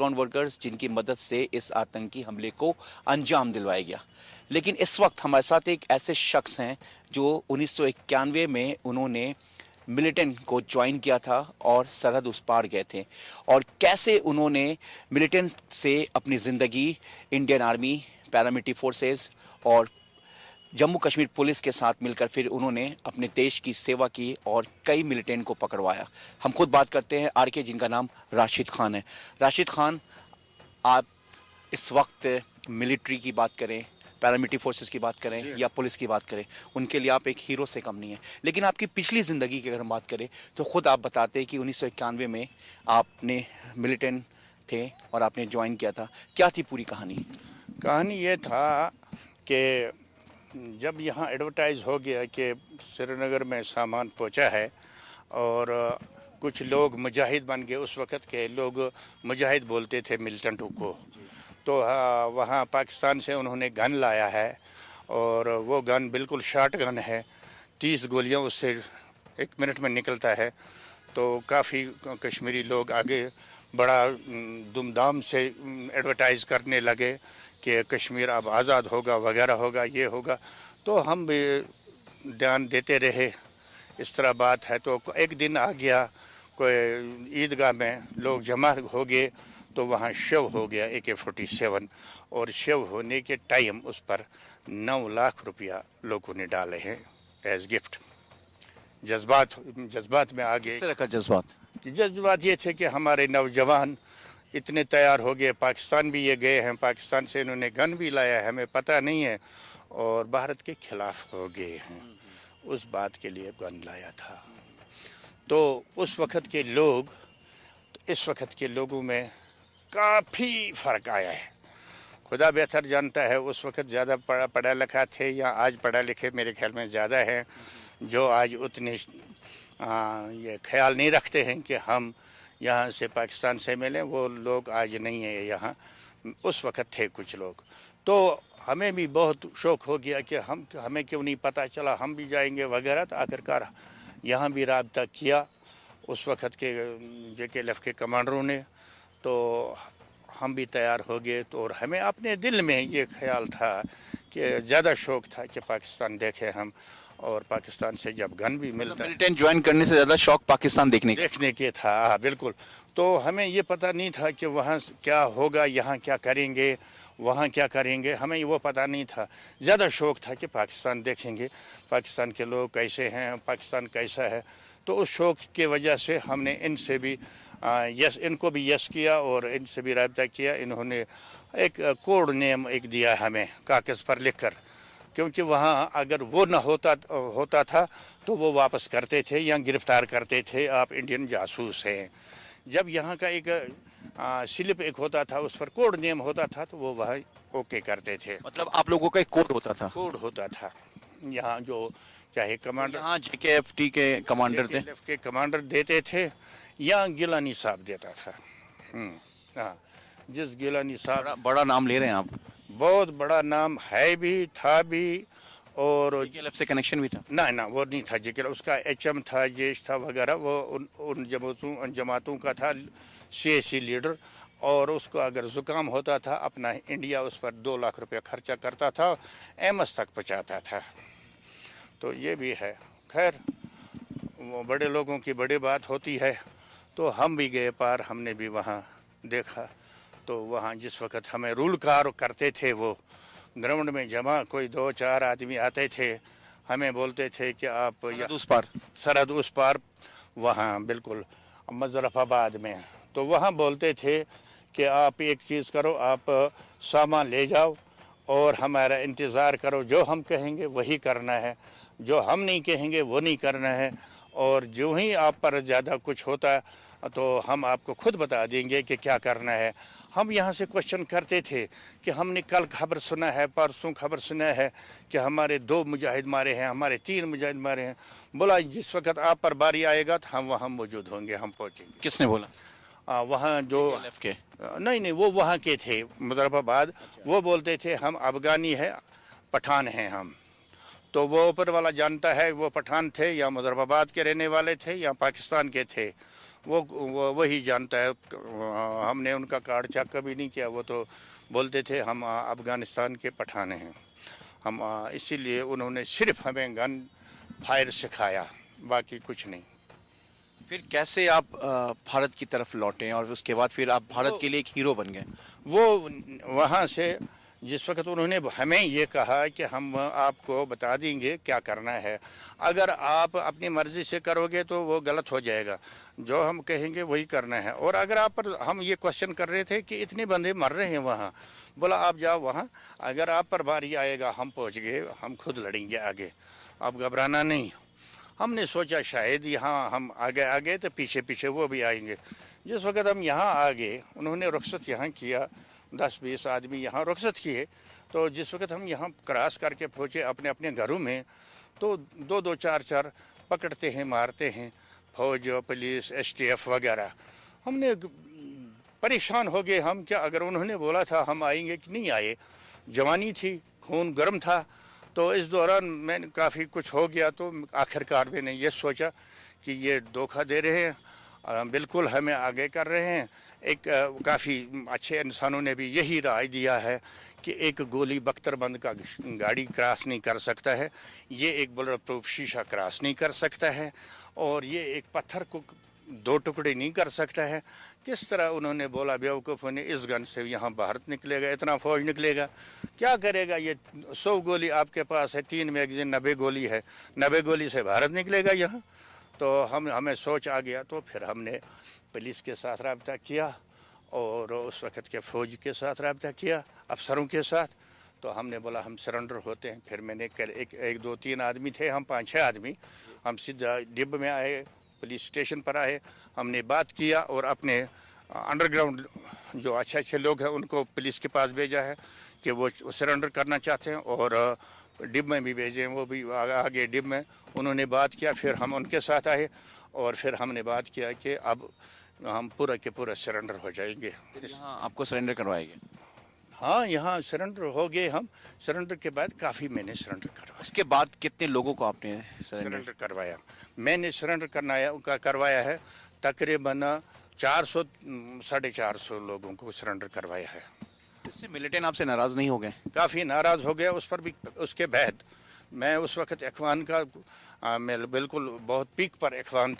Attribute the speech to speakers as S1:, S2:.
S1: Underground workers जिनकी मदद से इस आतंकी हमले को अंजाम दिलवाया गया। लेकिन इस वक्त हमारे साथ एक ऐसे शख्स हैं जो 1991 में उन्होंने मिलिटेंट को ज्वाइन किया था और सरहद उस पार गए थे, और कैसे उन्होंने मिलिटेंट से अपनी ज़िंदगी इंडियन आर्मी, पैरामिलिट्री फोर्सेस और जम्मू कश्मीर पुलिस के साथ मिलकर फिर उन्होंने अपने देश की सेवा की और कई मिलिटेंट को पकड़वाया। हम खुद बात करते हैं आरके, जिनका नाम राशिद खान है। राशिद खान, आप इस वक्त मिलिट्री की बात करें, पैरामिलिट्री फोर्सेस की बात करें या पुलिस की बात करें, उनके लिए आप एक हीरो से कम नहीं है। लेकिन आपकी पिछली ज़िंदगी की अगर हम बात करें तो ख़ुद आप बताते हैं कि 1991 में आपने मिलिटेंट थे और आपने ज्वाइन किया था। क्या थी पूरी कहानी?
S2: कहानी ये था कि जब यहाँ एडवर्टाइज़ हो गया कि श्रीनगर में सामान पहुँचा है और कुछ लोग मुजाहिद बन गए, उस वक़्त के लोग मुजाहिद बोलते थे मिलिटेंटों को, तो वहाँ पाकिस्तान से उन्होंने गन लाया है और वो गन बिल्कुल शॉर्ट गन है, 30 गोलियाँ उससे 1 मिनट में निकलता है। तो काफ़ी कश्मीरी लोग आगे बड़ा धूमधाम से एडवर्टाइज़ करने लगे कि कश्मीर अब आज़ाद होगा, वगैरह होगा, ये होगा। तो हम भी ध्यान देते रहे, इस तरह बात है। तो एक दिन आ गया, कोई ईदगाह में लोग जमा हो गए, तो वहाँ शव हो गया AK-47, और शव होने के टाइम उस पर 9 लाख रुपया लोगों ने डाले हैं एज गिफ्ट। जज्बात में आ गए।
S1: किस तरह का जज्बात?
S2: जज्बात ये थे कि हमारे नौजवान इतने तैयार हो गए, पाकिस्तान भी ये गए हैं, पाकिस्तान से इन्होंने गन भी लाया है, हमें पता नहीं है, और भारत के खिलाफ हो गए हैं, उस बात के लिए गन लाया था। तो उस वक़्त के लोग, इस वक़्त के लोगों में काफ़ी फ़र्क आया है। खुदा बेहतर जानता है, उस वक़्त ज़्यादा पढ़ा लिखा थे या आज पढ़ा लिखे मेरे ख्याल में ज़्यादा हैं, जो आज उतने ये ख्याल नहीं रखते हैं कि हम यहाँ से पाकिस्तान से मिलें। वो लोग आज नहीं है यहाँ, उस वक़्त थे कुछ लोग। तो हमें भी बहुत शौक़ हो गया कि हमें क्यों नहीं पता चला, हम भी जाएंगे वगैरह। तो आखिरकार यहाँ भी राब्ता किया उस वक़्त के JKLF के कमांडरों ने, तो हम भी तैयार हो गए। तो और हमें अपने दिल में ये ख्याल था कि ज़्यादा शौक़ था कि पाकिस्तान देखें हम, और पाकिस्तान से जब गन भी मिलता है,
S1: मिलिटेंट ज्वाइन करने से ज़्यादा शौक पाकिस्तान देखने
S2: के था। हाँ बिल्कुल। तो हमें ये पता नहीं था कि वहाँ क्या होगा, यहाँ क्या करेंगे, वहाँ क्या करेंगे, हमें वो पता नहीं था। ज़्यादा शौक़ था कि पाकिस्तान देखेंगे, पाकिस्तान के लोग कैसे हैं, पाकिस्तान कैसा है। तो उस शौक़ की वजह से हमने इनसे भी इनको भी यस किया और इनसे भी राब्ता किया। इन्होंने एक कोड नेम एक दिया हमें कागज़ पर लिख कर, क्योंकि वहाँ अगर वो न होता था तो वो वापस करते थे या गिरफ्तार करते थे, आप इंडियन जासूस हैं। जब यहाँ का एक स्लिप एक होता था, उस पर कोड नेम होता था, तो वो वहाँ ओके करते थे।
S1: मतलब आप लोगों का एक कोड होता था?
S2: कोड होता था। यहाँ जो चाहे कमांडर,
S1: यहाँ JKFT के कमांडर थे,
S2: JKLF के कमांडर देते थे या गिलानी साहब देता था। हाँ, जिस गिलानी साहब,
S1: बड़ा नाम ले रहे हैं आप।
S2: बहुत बड़ा नाम है भी, था भी, और
S1: JKLF से कनेक्शन भी था?
S2: ना वो नहीं था JKLF, उसका HM था, जेश था वगैरह, वो उन जमातों का था CAC लीडर। और उसको अगर ज़ुकाम होता था, अपना इंडिया उस पर 2 लाख रुपया खर्चा करता था, एम्स तक पहुँचाता था। तो ये भी है। खैर, वो बड़े लोगों की बड़ी बात होती है। तो हम भी गए पार, हमने भी वहाँ देखा। तो वहाँ जिस वक़्त हमें रूल करते थे, वो ग्राउंड में जमा कोई 2-4 आदमी आते थे, हमें बोलते थे कि आप सरहद उस पार वहाँ बिल्कुल मुज़फ़्फ़राबाद में, तो वहाँ बोलते थे कि आप एक चीज़ करो, आप सामान ले जाओ और हमारा इंतज़ार करो, जो हम कहेंगे वही करना है, जो हम नहीं कहेंगे वो नहीं करना है, और जो ही आप पर ज़्यादा कुछ होता तो हम आपको खुद बता देंगे कि क्या करना है। हम यहाँ से क्वेश्चन करते थे कि हमने कल खबर सुना है, परसों खबर सुना है कि हमारे 2 मुजाहिद मारे हैं, हमारे 3 मुजाहिद मारे हैं। बोला जिस वक़्त आप पर बारी आएगा तो हम वहाँ मौजूद होंगे, हम पहुँचेंगे।
S1: किसने बोला?
S2: वहाँ जो
S1: के
S2: नहीं वो वहाँ के थे, मुज़फ़्फ़राबाद। वो बोलते थे हम अफ़गानी है, पठान हैं हम। तो वो ऊपर वाला जानता है वो पठान थे या मुज़फ़्फ़राबाद के रहने वाले थे या पाकिस्तान के थे। वही जानता है। हमने उनका कार्ड चेक कभी नहीं किया, वो तो बोलते थे हम अफगानिस्तान के पठान हैं हम, इसीलिए उन्होंने सिर्फ हमें गन फायर सिखाया, बाकी कुछ नहीं।
S1: फिर कैसे आप भारत की तरफ लौटे और उसके बाद फिर आप भारत के लिए एक हीरो बन गए?
S2: वो वहाँ से जिस वक्त उन्होंने हमें ये कहा कि हम आपको बता देंगे क्या करना है, अगर आप अपनी मर्ज़ी से करोगे तो वो गलत हो जाएगा, जो हम कहेंगे वही करना है। और अगर आप पर हम ये क्वेश्चन कर रहे थे कि इतने बंदे मर रहे हैं वहाँ, बोला आप जाओ वहाँ, अगर आप पर बारी आएगा हम पहुँच गए, हम खुद लड़ेंगे आगे, आप घबराना नहीं। हमने सोचा शायद यहाँ हम आगे आ गए तो पीछे पीछे वो भी आएंगे। जिस वक्त हम यहाँ आ गए, उन्होंने रुखसत यहाँ किया, 10-20 आदमी यहाँ रुखसत किए, तो जिस वक्त हम यहाँ क्रॉस करके पहुँचे अपने अपने घरों में, तो 2-2 4-4 पकड़ते हैं, मारते हैं, फौज, पुलिस, STF वगैरह। हमने परेशान हो गए हम, क्या अगर उन्होंने बोला था हम आएंगे कि नहीं आए, जवानी थी, खून गर्म था, तो इस दौरान मैंने काफ़ी कुछ हो गया, तो आखिरकार मैंने ये सोचा कि ये धोखा दे रहे हैं, बिल्कुल हमें आगे कर रहे हैं। एक काफ़ी अच्छे इंसानों ने भी यही राय दिया है कि एक गोली बख्तरबंद का गाड़ी क्रॉस नहीं कर सकता है, ये एक बुलेट प्रूफ शीशा क्रॉस नहीं कर सकता है, और ये एक पत्थर को 2 टुकड़े नहीं कर सकता है। किस तरह उन्होंने बोला बेवकूफ़ों ने, इस गन से यहाँ भारत निकलेगा, इतना फौज निकलेगा, क्या करेगा ये? 100 गोली आपके पास है, 3 मैगजीन, 90 गोली है, 90 गोली से भारत निकलेगा यहाँ? तो हमें सोच आ गया, तो फिर हमने पुलिस के साथ रब्ता किया और उस वक़्त के फ़ौज के साथ रब्ता किया, अफसरों के साथ। तो हमने बोला हम सरेंडर होते हैं। फिर मैंने एक 2-3 आदमी थे, हम 5-6 आदमी, हम सीधा डिब में आए, पुलिस स्टेशन पर आए, हमने बात किया और अपने अंडरग्राउंड जो अच्छे लोग हैं उनको पुलिस के पास भेजा है कि वो सरेंडर करना चाहते हैं, और डिब में भी भेजे, वो भी आगे डिब में उन्होंने बात किया। फिर हम उनके साथ आए और फिर हमने बात किया कि अब हम पूरा के पूरा सरेंडर हो जाएंगे।
S1: यहाँ आपको सरेंडर करवाएंगे?
S2: हाँ, यहाँ सरेंडर हो गए हम। सरेंडर के बाद काफ़ी मैंने सरेंडर करवाया।
S1: उसके बाद कितने लोगों को आपने
S2: सरेंडर करवाया? मैंने सरेंडर करवाया है तकरीबन 400 450 लोगों को सरेंडर करवाया है।
S1: इससे मिलिटेंट आपसे नाराज़ नहीं हो गए?
S2: काफ़ी नाराज़ हो गया उस पर भी। उसके बाद मैं उस वक़्त इख्वान का मैं बिल्कुल बहुत पीक पर इख्वान था।